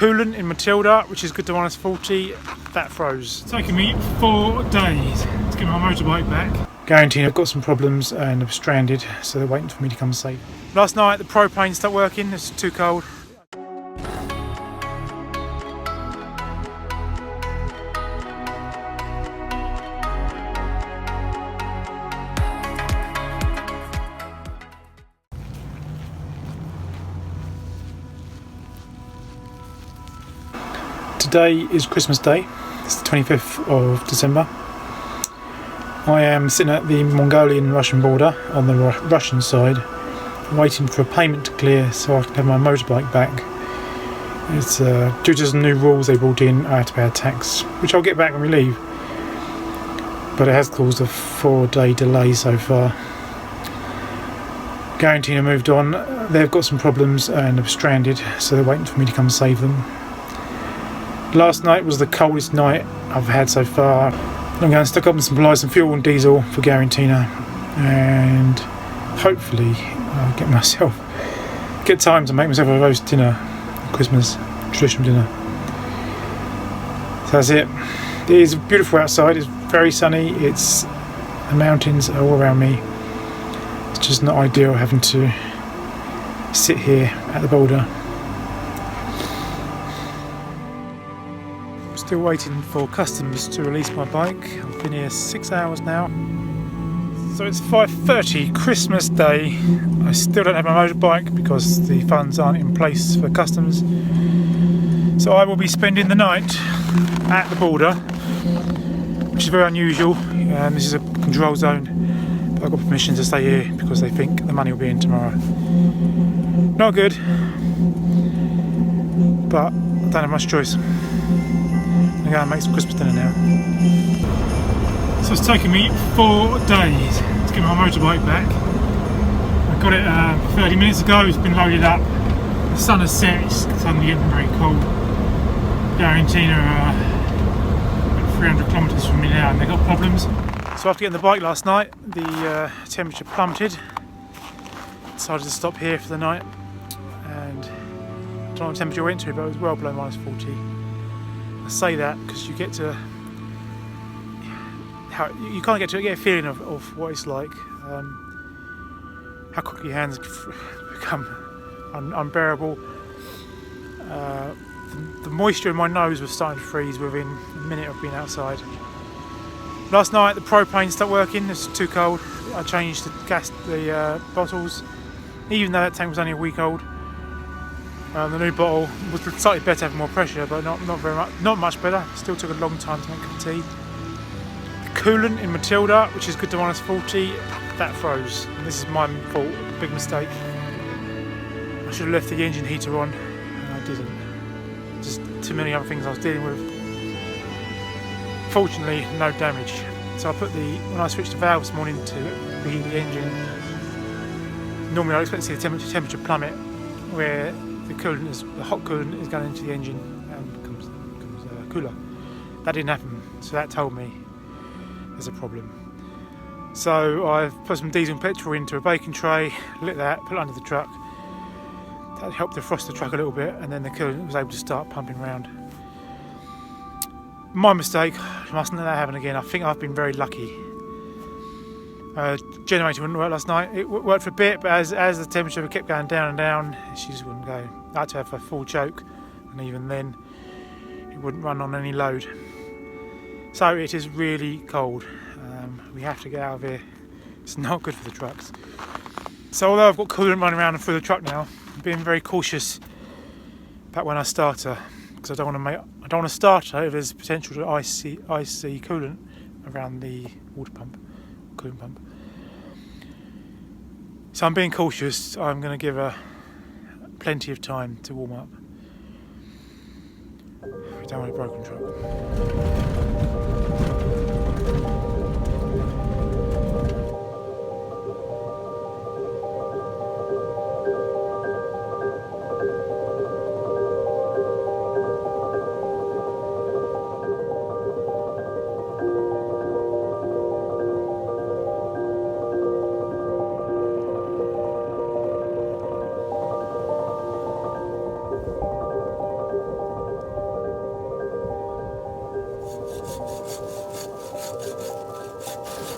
coolant in Matilda, which is good to -40, that froze. It's taken me 4 days to get my motorbike back. Guaranteeing I've got some problems and I'm stranded, so they're waiting for me to come save. Last night the propane stopped working, it's too cold. Today is Christmas Day, it's the 25th of December. I am sitting at the Mongolian-Russian border on the Russian side, waiting for a payment to clear so I can have my motorbike back. It's due to some new rules they brought in, I have to pay a tax, which I'll get back when we leave. But it has caused a 4-day delay so far. Guaranteeing I moved on. They've got some problems and I'm stranded, so they're waiting for me to come save them. Last night was the coldest night I've had so far. I'm going to stock up on some fuel and diesel for Garantina, and hopefully get time to make myself a roast dinner, Christmas traditional dinner. So that's it. It is beautiful outside, it's very sunny, the mountains are all around me. It's just not ideal having to sit here at the border. Still waiting for customs to release my bike. I've been here 6 hours now. So it's 5:30, Christmas Day. I still don't have my motorbike because the funds aren't in place for customs. So I will be spending the night at the border, which is very unusual. This is a control zone, but I've got permission to stay here because they think the money will be in tomorrow. Not good, but I don't have much choice. I'm going to make some Christmas dinner now. So it's taken me 4 days to get my motorbike back. I got it 30 minutes ago, it's been loaded up. The sun has set, it's suddenly getting very cold. Garantina are 300 kilometres from me now and they've got problems. So after getting the bike last night, the temperature plummeted. Decided to stop here for the night. And I don't know what temperature I went to, but it was well below -40. I say that because you get to you can't get a feeling of what it's like, how quickly your hands become unbearable. The moisture in my nose was starting to freeze within a minute of being outside. Last night the propane stopped working, it's too cold. I changed the bottles, even though that tank was only a week old. The new bottle was slightly better, having more pressure, but not much better. Still took a long time to make a cup of tea. The coolant in Matilda, which is good to -40, that froze. And this is my fault, big mistake. I should have left the engine heater on, and I didn't. Just too many other things I was dealing with. Fortunately, no damage. So when I switched the valve this morning to reheat the engine, normally I expect to see the temperature plummet, where the hot coolant is going into the engine and becomes cooler. That didn't happen, so that told me there's a problem. So I've put some diesel and petrol into a baking tray, lit that, put it under the truck. That helped defrost the truck a little bit, and then the coolant was able to start pumping around. My mistake, mustn't let that happen again. I think I've been very lucky. Generator wouldn't work last night. It worked for a bit, but as the temperature kept going down and down, she just wouldn't go. I had to have a full choke, and even then it wouldn't run on any load. So it is really cold. We have to get out of here. It's not good for the trucks. So although I've got coolant running around through the truck now, I'm being very cautious about when I start her, because I don't want to start her if there's potential to icy coolant around the water pump, coolant pump. So I'm being cautious. I'm going to give her plenty of time to warm up. We don't want a broken truck.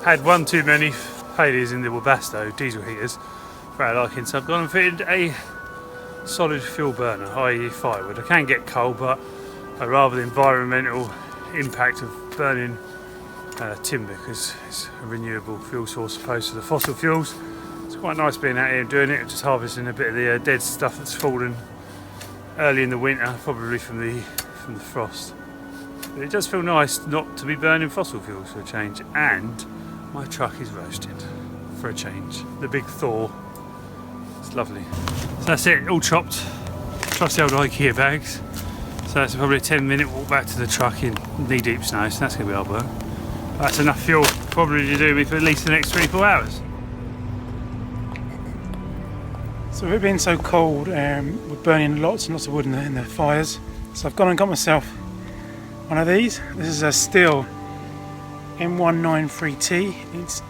Had one too many failures in the Webasto diesel heaters for our liking, so I've gone and fitted a solid fuel burner, i.e. firewood. I can get coal, but I'd rather the environmental impact of burning timber, because it's a renewable fuel source opposed to the fossil fuels. It's quite nice being out here and doing it, just harvesting a bit of the dead stuff that's fallen early in the winter, probably from the frost. But it does feel nice not to be burning fossil fuels for a change, and my truck is roasted for a change. The big thaw. It's lovely. So that's it, all chopped. Trusty old IKEA bags. So that's probably a 10-minute walk back to the truck in knee-deep snow, so that's going to be hard work. That's enough fuel probably to do me for at least the next 24 hours. So with it being so cold, we're burning lots and lots of wood in the fires. So I've gone and got myself one of these. This is a Stihl M193T. It's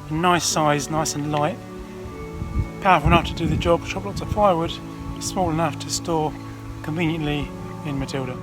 a nice size, nice and light. Powerful enough to do the job, chop lots of firewood, but small enough to store conveniently in Matilda.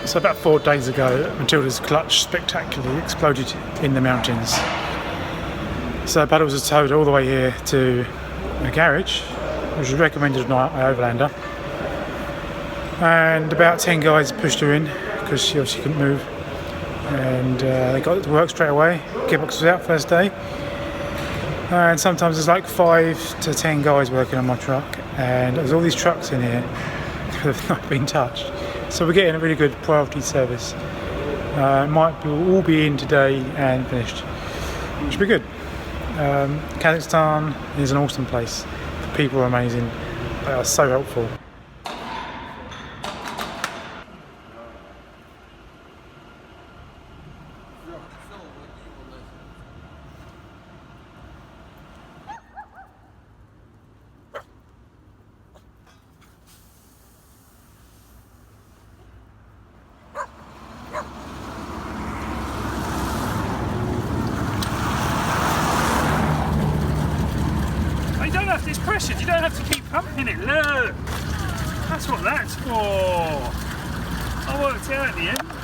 So about 4 days ago, Matilda's clutch spectacularly exploded in the mountains. So paddles are towed all the way here to a garage, which was recommended by Overlander. And about 10 guys pushed her in, because she obviously couldn't move. And they got it to work straight away. Gearbox was out first day. And sometimes there's like 5 to 10 guys working on my truck. And there's all these trucks in here that have not been touched. So we're getting a really good priority service. Might all be in today and finished, which will be good. Kazakstan is an awesome place. The people are amazing. They are so helpful. It's pressured, you don't have to keep pumping it, look! That's what that's for! I worked it out in the end.